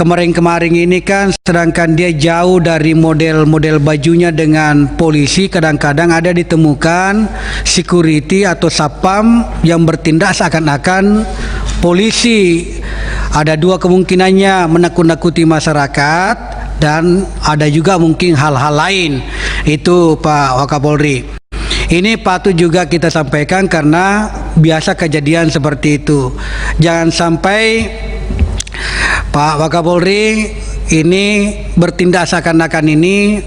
kemarin-kemarin ini kan sedangkan dia jauh dari model-model bajunya dengan polisi, kadang-kadang ada ditemukan security atau satpam yang bertindak seakan-akan polisi. Ada dua kemungkinannya, menakut-nakuti masyarakat dan ada juga mungkin hal-hal lain. Itu Pak Wakapolri. Ini patut juga kita sampaikan karena biasa kejadian seperti itu. Jangan sampai Pak Wakapolri ini bertindak seakan-akan ini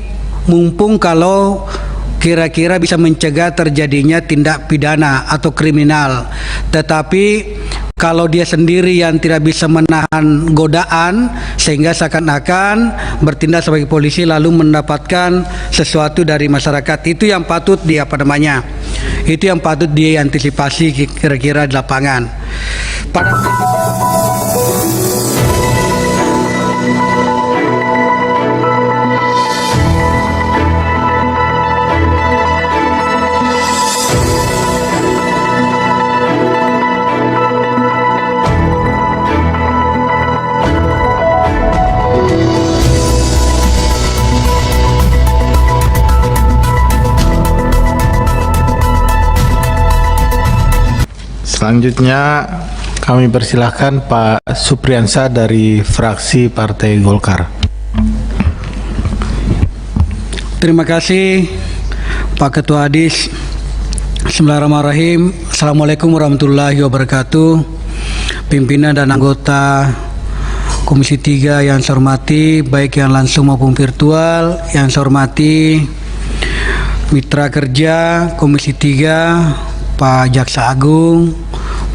mumpung kalau kira-kira bisa mencegah terjadinya tindak pidana atau kriminal. Tetapi kalau dia sendiri yang tidak bisa menahan godaan sehingga seakan-akan bertindak sebagai polisi lalu mendapatkan sesuatu dari masyarakat, itu yang patut itu yang patut diantisipasi kira-kira di lapangan. Selanjutnya kami persilahkan Pak Supriyansa dari fraksi Partai Golkar. Terima kasih Pak Ketua Adis. Bismillahirrahmanirrahim. Assalamualaikum warahmatullahi wabarakatuh. Pimpinan dan anggota Komisi 3 yang saya hormati, baik yang langsung maupun virtual, yang saya hormati mitra kerja Komisi 3, Pak Jaksa Agung,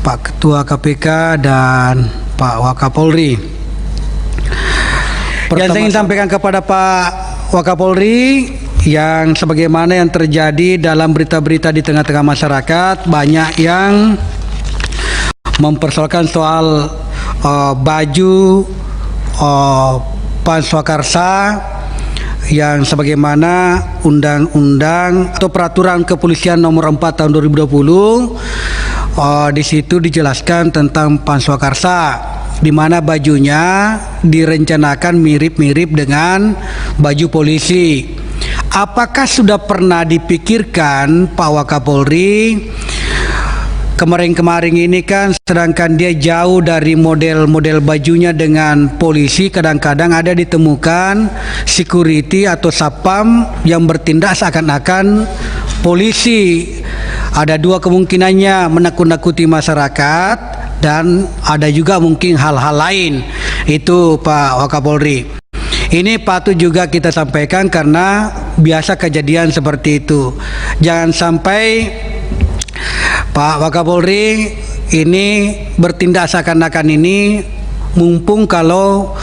Pak Ketua KPK, dan Pak Wakapolri. Yang saya ingin sampaikan kepada Pak Wakapolri, yang sebagaimana yang terjadi dalam berita-berita di tengah-tengah masyarakat, banyak yang mempersoalkan soal baju Pan Swakarsa yang sebagaimana undang-undang atau peraturan kepolisian nomor 4 tahun 2020 di situ dijelaskan tentang Pan Swakarsa, di mana bajunya direncanakan mirip-mirip dengan baju polisi. Apakah sudah pernah dipikirkan Pak Wakapolri, kemarin-kemarin ini kan sedangkan dia jauh dari model-model bajunya dengan polisi, kadang-kadang ada ditemukan security atau satpam yang bertindak seakan-akan polisi. Ada dua kemungkinannya, menakut-nakuti masyarakat dan ada juga mungkin hal-hal lain. Itu Pak Wakapolri. Ini patut juga kita sampaikan karena biasa kejadian seperti itu. Jangan sampai Pak Wakapolri ini bertindak seakan-akan ini mumpung kalau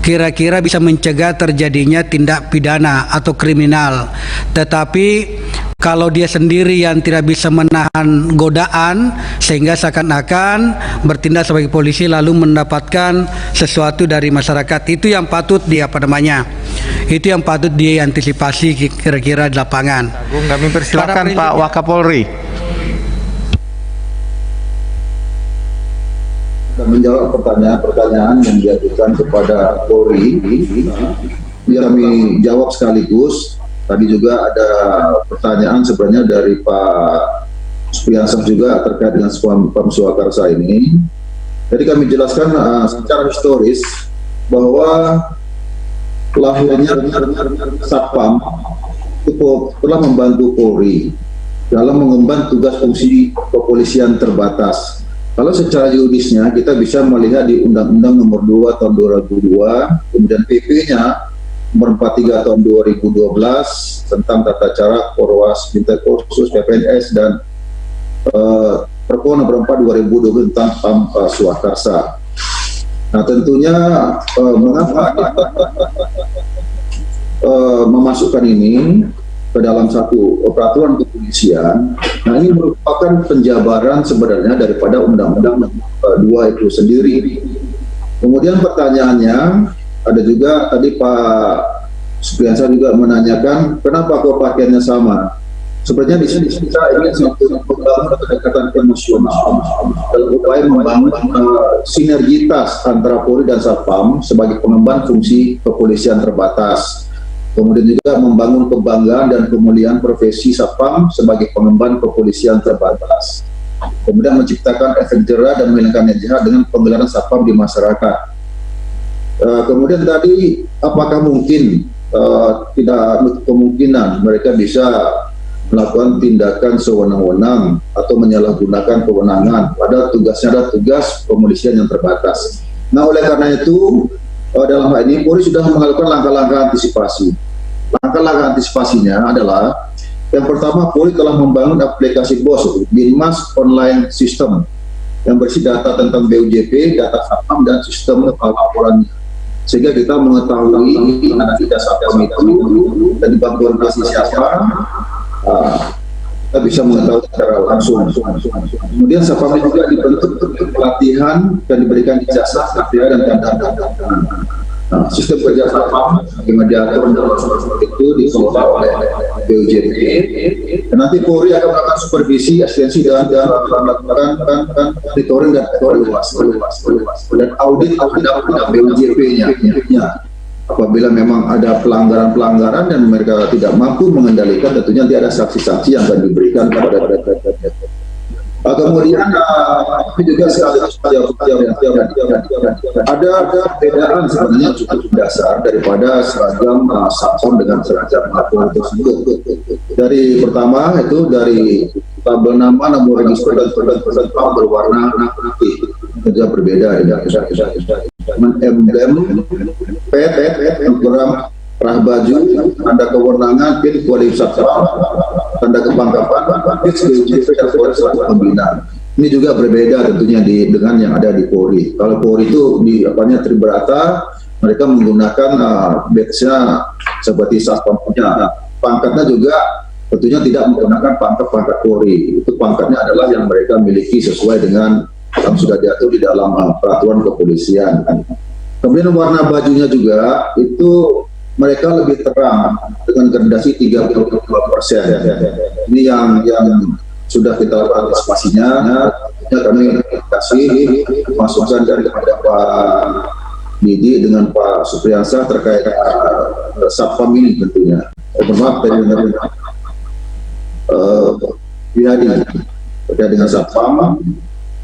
kira-kira bisa mencegah terjadinya tindak pidana atau kriminal. Tetapi kalau dia sendiri yang tidak bisa menahan godaan sehingga seakan-akan bertindak sebagai polisi lalu mendapatkan sesuatu dari masyarakat, itu yang patut itu yang patut diantisipasi kira-kira di lapangan. Kami persilakan Pak Wakapolri. Menjawab pertanyaan-pertanyaan yang diajukan kepada Polri, kami jawab sekaligus. Tadi juga ada pertanyaan sebenarnya dari Pak Supriyansa juga terkait dengan Pan Swakarsa ini. Jadi kami jelaskan secara historis bahwa lahirnya Satpam itu telah membantu Polri dalam mengemban tugas fungsi kepolisian terbatas. Kalau secara yuridisnya kita bisa melihat di Undang-Undang Nomor 2 Tahun 2002, kemudian PP-nya Nomor 43 Tahun 2012 tentang tata cara Korwas, Bintang Kursus, PPNS, dan Perpol Nomor 4 2020 tentang Pan Swakarsa. Nah, tentunya mengapa kita memasukkan ini ke dalam satu peraturan kepolisian. Nah, ini merupakan penjabaran sebenarnya daripada Undang-Undang 2 itu sendiri. Kemudian pertanyaannya ada juga tadi Pak Supriyansa juga menanyakan kenapa kok pakaiannya sama. Sebenarnya di sini kita ingin membangun kedekatan emosional dalam upaya membangun sinergitas antara Polri dan Satpam sebagai pengemban fungsi kepolisian terbatas. Kemudian juga membangun kebanggaan dan kemuliaan profesi Satpam sebagai pengemban kepolisian terbatas. Kemudian menciptakan efek jera dan menghilangkan jahat dengan penggelaran Satpam di masyarakat. Kemudian tadi apakah mungkin tidak menutup kemungkinan mereka bisa melakukan tindakan sewenang-wenang atau menyalahgunakan kewenangan, pada tugasnya ada tugas kepolisian yang terbatas. Nah, oleh karena itu dalam hal ini Polri sudah melakukan langkah-langkah antisipasi. Langkah-langkah antisipasinya adalah yang pertama, Polri telah membangun aplikasi BOS, Binmas Online System, yang berisi data tentang BUJP, data Satpam, dan sistem laporannya. Sehingga kita mengetahui mana tidak Satpam itu dan dibantu kasih siapa, kita bisa mengetahui secara langsung. Kemudian Satpam juga dibentuk pelatihan dan diberikan ijazah, KPA, dan tanda. Nah, sistem kerja Satpam yang diatur itu dikelola oleh BUJP. Dan nanti Polri akan melakukan supervisi, asistensi dan melakukan monitoring dan dan audit BUJP-nya. Apabila memang ada pelanggaran-pelanggaran dan mereka tidak mampu mengendalikan, tentunya nanti ada sanksi-sanksi yang akan diberikan kepada kemudian juga ada perbedaan sebenarnya cukup dasar daripada seragam Satpam dengan seragam Polri tersebut. Dari pertama itu dari tabel nama, nomor register dan Satpam berwarna putih, itu berbeda dengan emblem, program rah baju, tanda kewenangan, pin kualitas Satpam, tanda kepangkapan, BUJP dan Polri selaku pembina. Ini juga berbeda tentunya dengan yang ada di Polri. Kalau Polri itu di Tribrata, mereka menggunakan badge-nya seperti Satpam punya. Pangkatnya juga tentunya tidak menggunakan pangkat Polri. Itu pangkatnya adalah yang mereka miliki sesuai dengan yang sudah diatur di dalam peraturan kepolisian. Kemudian warna bajunya juga itu mereka lebih terang dengan gradasi 32%. Ini yang sudah kita lakukan antisipasinya. Kami kasih masukan dari Pak Didi dengan Pak Supriyansa terkait Satpam ini tentunya. Maaf dari Wihadi terkait dengan Satpam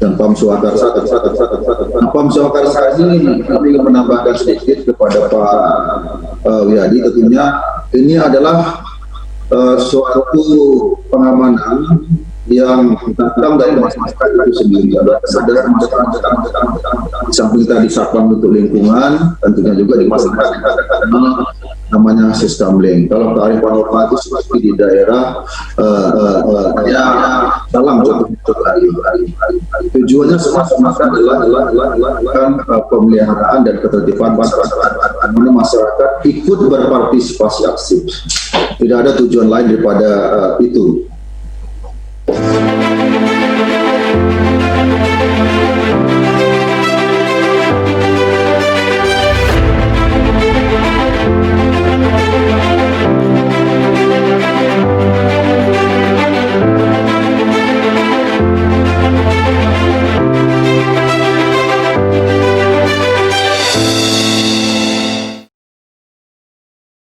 dan Pam Swakarsa. Pam Swakarsa ini kami ingin menambahkan sedikit kepada Pak Wihadi. Tentunya ini adalah suatu pengamanan yang datang dari masyarakat itu sendiri. Ada kesadaran masyarakat di samping tadi Satpam untuk lingkungan, tentunya juga di masyarakat namanya sistemling. Kalau kearifan lokal itu seperti di daerah dalam tujuannya semata-mata adalah pemeliharaan dan ketertiban masyarakat, karena masyarakat ikut berpartisipasi aktif. Tidak ada tujuan lain daripada itu.